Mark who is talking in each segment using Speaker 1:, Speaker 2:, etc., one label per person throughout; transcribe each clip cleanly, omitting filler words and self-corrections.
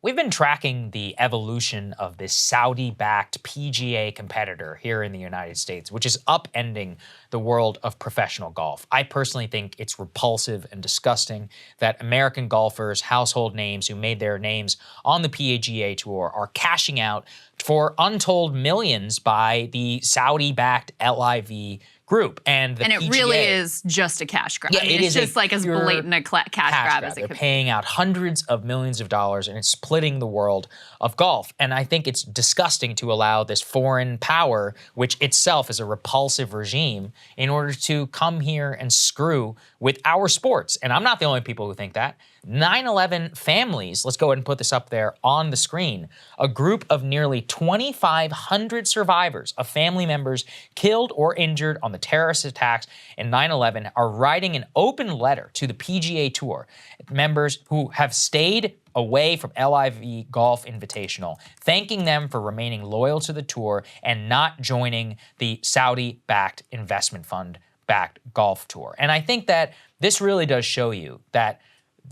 Speaker 1: We've been tracking the evolution of this Saudi-backed PGA competitor here in the United States, which is upending the world of professional golf. I personally think it's repulsive and disgusting that American golfers, household names who made their names on the PGA Tour, are cashing out for untold millions by the Saudi-backed LIV group. And
Speaker 2: it
Speaker 1: PGA,
Speaker 2: really is just a cash grab.
Speaker 1: Yeah,
Speaker 2: I mean, it's just like as blatant a cash grab as it could be.
Speaker 1: They're paying out hundreds of millions of dollars, and it's splitting the world of golf. And I think it's disgusting to allow this foreign power, which itself is a repulsive regime, in order to come here and screw with our sports. And I'm not the only people who think that. 9/11 families, let's go ahead and put this up there on the screen. A group of nearly 2,500 survivors of family members killed or injured on the terrorist attacks in 9/11 are writing an open letter to the PGA Tour, members who have stayed away from LIV Golf Invitational, thanking them for remaining loyal to the tour and not joining the Saudi-backed investment fund-backed golf tour. And I think that this really does show you that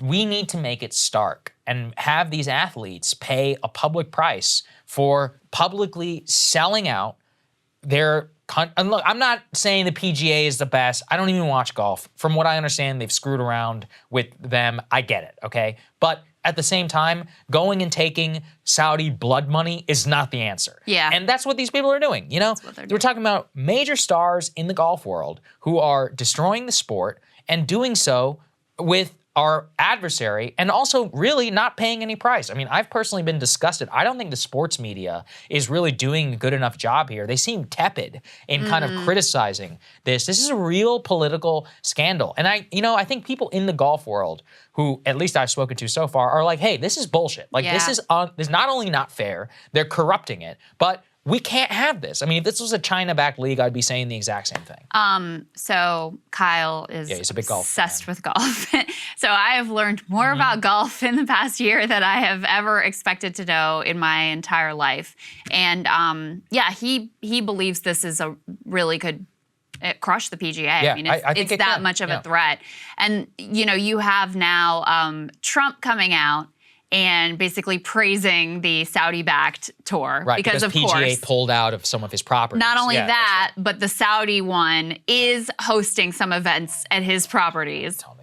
Speaker 1: we need to make it stark and have these athletes pay a public price for publicly selling out their and look, I'm not saying the PGA is the best. I don't even watch golf. From what I understand, they've screwed around with them. I get it, okay? But at the same time, going and taking Saudi blood money is not the answer.
Speaker 2: Yeah.
Speaker 1: And that's what these people are doing, you know? We're talking about major stars in the golf world who are destroying the sport and doing so with our adversary and also really not paying any price. I mean, I've personally been disgusted. I don't think the sports media is really doing a good enough job here. They seem tepid in kind of criticizing this. This is a real political scandal. And I think people in the golf world who, at least I've spoken to so far, are like, hey, this is bullshit. Like, this is not only not fair, they're corrupting it, but we can't have this. I mean, if this was a China-backed league, I'd be saying the exact same thing.
Speaker 2: So Kyle is
Speaker 1: he's a big golf
Speaker 2: obsessed
Speaker 1: fan.
Speaker 2: with golf. So I have learned more about golf in the past year than I have ever expected to know in my entire life. And he believes this is a really could crush the PGA.
Speaker 1: Yeah,
Speaker 2: I mean, it's that much of a threat. And, you have now Trump coming out and basically praising the Saudi-backed tour.
Speaker 1: Right,
Speaker 2: because of
Speaker 1: PGA
Speaker 2: course,
Speaker 1: pulled out of some of his properties.
Speaker 2: Not only that, but the Saudi one is hosting some events at his properties.
Speaker 1: Tell me that.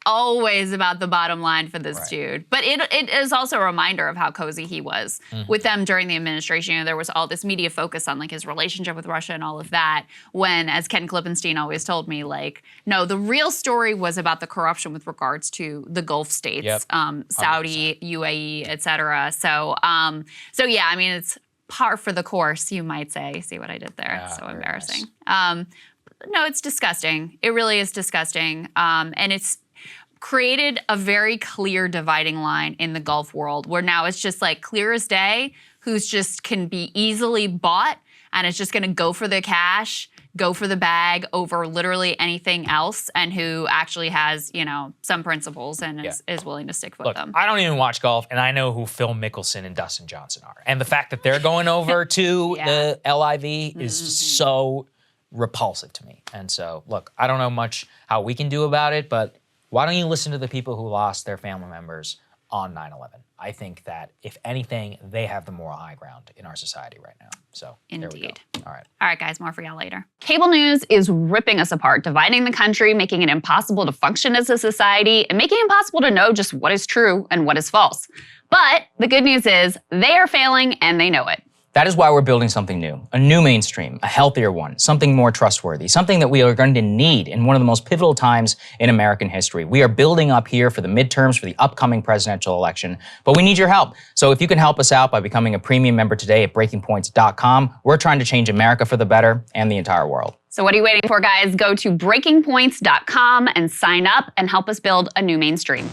Speaker 2: Always about the bottom line for this dude. But it is also a reminder of how cozy he was with them during the administration. There was all this media focus on like his relationship with Russia and all of that, when, as Ken Klippenstein always told me, like, no, the real story was about the corruption with regards to the Gulf states, Saudi, UAE, et cetera. So yeah, I mean, it's par for the course, you might say. See what I did there? So embarrassing.
Speaker 1: Nice.
Speaker 2: No, it's disgusting. It really is disgusting. And it's created a very clear dividing line in the golf world where now it's just like clear as day who's just can be easily bought and it's just going to go for the cash, go for the bag over literally anything else, and who actually has, some principles and is willing to stick with them.
Speaker 1: I don't even watch golf, and I know who Phil Mickelson and Dustin Johnson are. And the fact that they're going over to the LIV is so repulsive to me. And so, look, I don't know much how we can do about it, but why don't you listen to the people who lost their family members on 9/11? I think that, if anything, they have the moral high ground in our society right now. So, there we go. All right, guys, more for y'all later.
Speaker 3: Cable news is ripping us apart, dividing the country, making it impossible to function as a society, and making it impossible to know just what is true and what is false. But the good news is they are failing and they know it.
Speaker 4: That is why we're building something new, a new mainstream, a healthier one, something more trustworthy, something that we are going to need in one of the most pivotal times in American history. We are building up here for the midterms, for the upcoming presidential election, but we need your help. So if you can help us out by becoming a premium member today at breakingpoints.com, we're trying to change America for the better and the entire world.
Speaker 3: So what are you waiting for, guys? Go to breakingpoints.com and sign up and help us build a new mainstream.